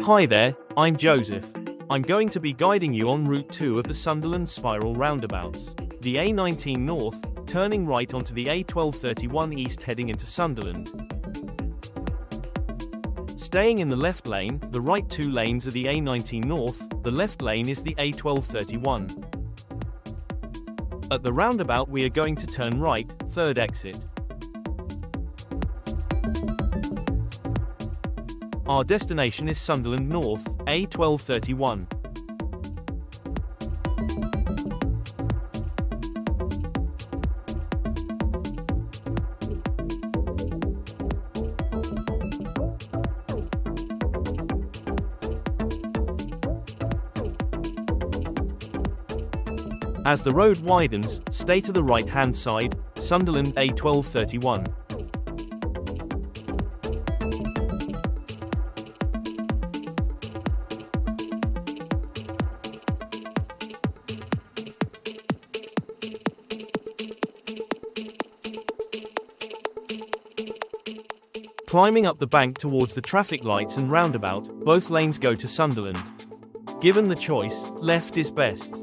Hi there, I'm Joseph. I'm going to be guiding you on Route 2 of the Sunderland spiral roundabouts. The A19 north, turning right onto the A1231 east heading into Sunderland. Staying in the left lane, the right two lanes are the A19 north, the left lane is the A1231. At the roundabout we are going to turn right, third exit. Our destination is Sunderland North, A1231. As the road widens, stay to the right-hand side, Sunderland A1231. Climbing up the bank towards the traffic lights and roundabout, both lanes go to Sunderland. Given the choice, left is best.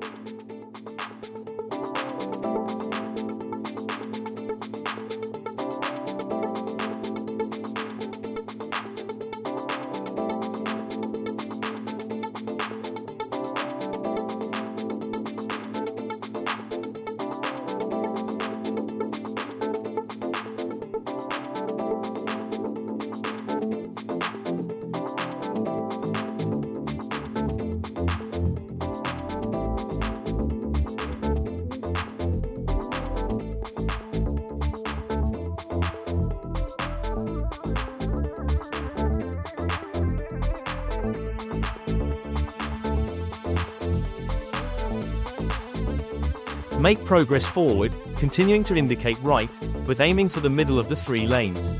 Make progress forward, continuing to indicate right, but aiming for the middle of the three lanes.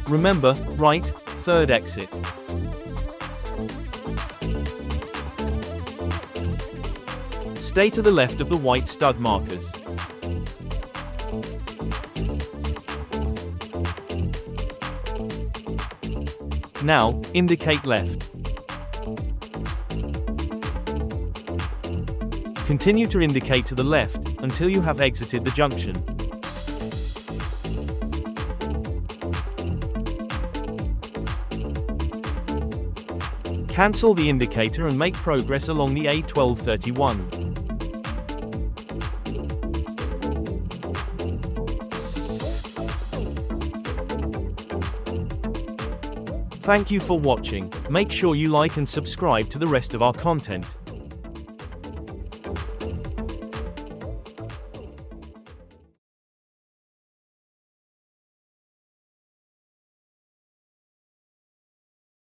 Remember, right, third exit. Stay to the left of the white stud markers. Now, indicate left. Continue to indicate to the left, until you have exited the junction. Cancel the indicator and make progress along the A1231. Thank you for watching. Make sure you like and subscribe to the rest of our content.